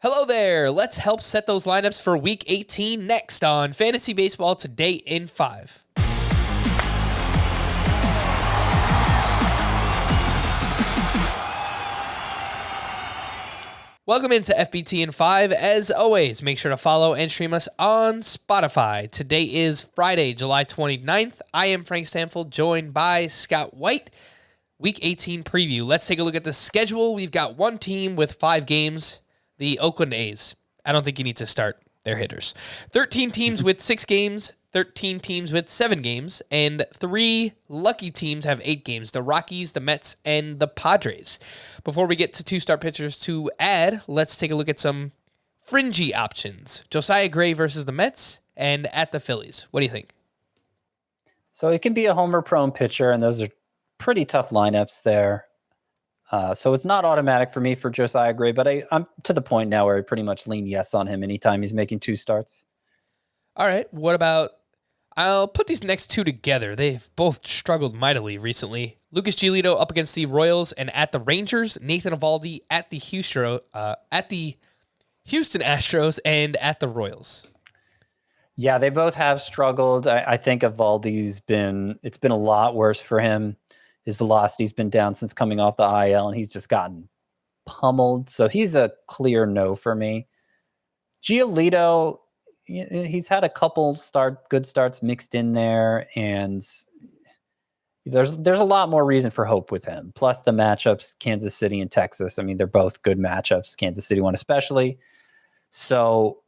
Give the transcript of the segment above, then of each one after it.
Hello there. Let's help set those lineups for Week 18 next on Fantasy Baseball Today in 5. Welcome into FBT in 5. As always, make sure to follow and stream us on Spotify. Today is Friday, July 29th. I am Frank Stanfield, joined by Scott White. Week 18 preview. Let's take a look at the schedule. We've got one team with 5 games, the Oakland A's. I don't think you need to start their hitters. 13 teams with 6 games, 13 teams with 7 games, and 3 lucky teams have 8 games, the Rockies, the Mets, and the Padres. Before we get to 2-star pitchers to add, let's take a look at some fringy options. Josiah Gray versus the Mets and at the Phillies. What do you think? So it can be a homer-prone pitcher, and those are pretty tough lineups there. So it's not automatic for me for Josiah Gray, but I'm to the point now where I pretty much lean yes on him anytime he's making 2 starts. All right. What about, I'll put these next 2 together. They've both struggled mightily recently. Lucas Giolito up against the Royals and at the Rangers. Nathan Eovaldi at the Houston Astros and at the Royals. Yeah, they both have struggled. I think Eovaldi's it's been a lot worse for him. His velocity's been down since coming off the IL, and he's just gotten pummeled. So he's a clear no for me. Giolito, he's had a couple good starts mixed in there, and there's a lot more reason for hope with him. Plus the matchups, Kansas City and Texas. I mean, they're both good matchups. Kansas City one especially. So,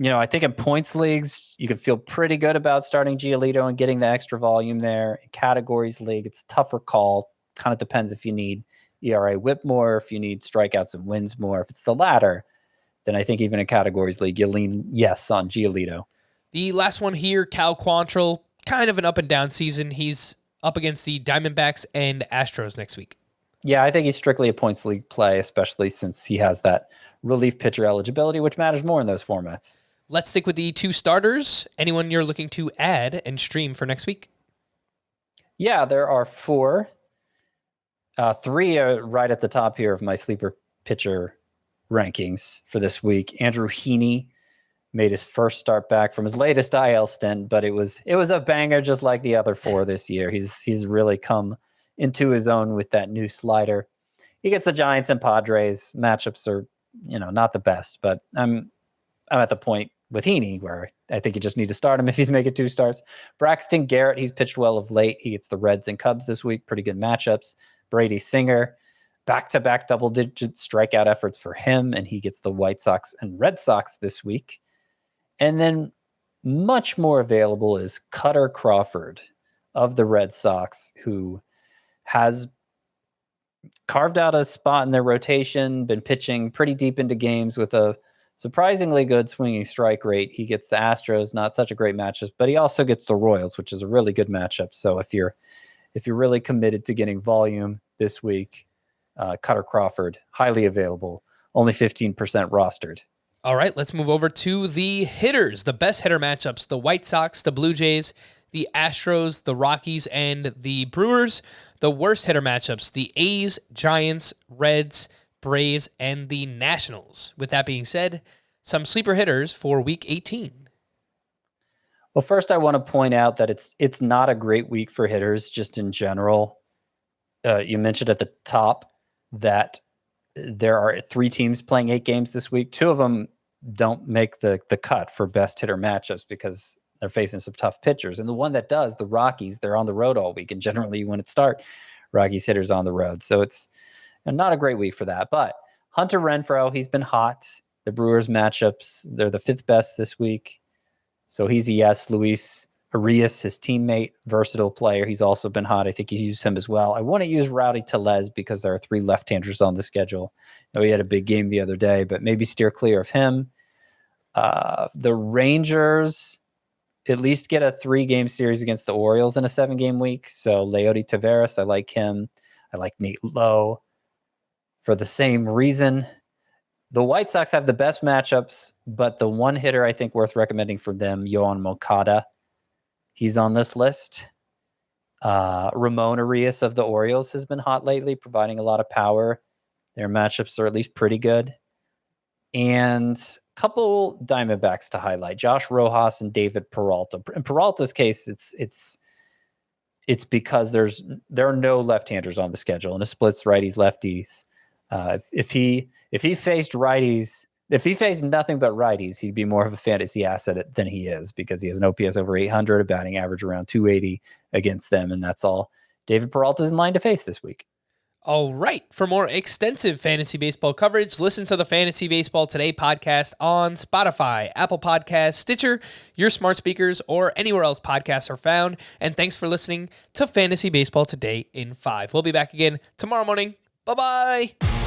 I think in points leagues, you can feel pretty good about starting Giolito and getting the extra volume there. In categories league, it's a tougher call. Kind of depends if you need ERA whip more, if you need strikeouts and wins more. If it's the latter, then I think even in categories league, you lean yes on Giolito. The last one here, Cal Quantri, kind of an up and down season. He's up against the Diamondbacks and Astros next week. Yeah, I think he's strictly a points league play, especially since he has that relief pitcher eligibility, which matters more in those formats. Let's stick with the 2 starters. Anyone you're looking to add and stream for next week? Yeah, there are 4. 3 are right at the top here of my sleeper pitcher rankings for this week. Andrew Heaney made his first start back from his latest IL stint, but it was a banger just like the other 4 this year. He's really come into his own with that new slider. He gets the Giants and Padres. Matchups are, not the best, but I'm at the point with Heaney where I think you just need to start him if he's making 2 starts. Braxton Garrett, he's pitched well of late. He gets the Reds and Cubs this week. Pretty good matchups. Brady Singer, back-to-back double-digit strikeout efforts for him, and he gets the White Sox and Red Sox this week. And then much more available is Kutter Crawford of the Red Sox, who has carved out a spot in their rotation, been pitching pretty deep into games with a surprisingly good swinging strike rate. He gets the Astros, not such a great matchup, but he also gets the Royals, which is a really good matchup. So if you're really committed to getting volume this week, Kutter Crawford, highly available, only 15% rostered. All right, let's move over to the hitters, the best hitter matchups, the White Sox, the Blue Jays, the Astros, the Rockies, and the Brewers. The worst hitter matchups, the A's, Giants, Reds, Braves, and the Nationals. With that being said, some sleeper hitters for Week 18. Well, first I want to point out that it's not a great week for hitters just in general. You mentioned at the top that there are 3 teams playing 8 games this week. 2 of them don't make the cut for best hitter matchups because they're facing some tough pitchers. And the one that does, the Rockies, they're on the road all week. And generally when it starts, Rockies hitters on the road. So it's not a great week for that. But Hunter Renfroe, he's been hot. The Brewers matchups, they're the 5th best this week. So he's a yes. Luis Arias, his teammate, versatile player. He's also been hot. I think you used him as well. I want to use Rowdy Tellez because there are 3 left-handers on the schedule. I know he had a big game the other day, but maybe steer clear of him. The Rangers at least get a 3-game series against the Orioles in a 7-game week. So Leody Taveras, I like him. I like Nate Lowe for the same reason. The White Sox have the best matchups, but the one hitter I think worth recommending for them, Yoan Moncada, he's on this list. Ramona Reyes of the Orioles has been hot lately, providing a lot of power. Their matchups are at least pretty good. And a couple Diamondbacks to highlight: Josh Rojas and David Peralta. In Peralta's case, it's because there are no left-handers on the schedule, and it splits righties lefties. If he faced righties, if he faced nothing but righties, he'd be more of a fantasy asset than he is, because he has an OPS over 800, a batting average around 280 against them, and that's all David Peralta is in line to face this week. All right. For more extensive fantasy baseball coverage, listen to the Fantasy Baseball Today podcast on Spotify, Apple Podcasts, Stitcher, your smart speakers, or anywhere else podcasts are found. And thanks for listening to Fantasy Baseball Today in 5. We'll be back again tomorrow morning. Bye-bye.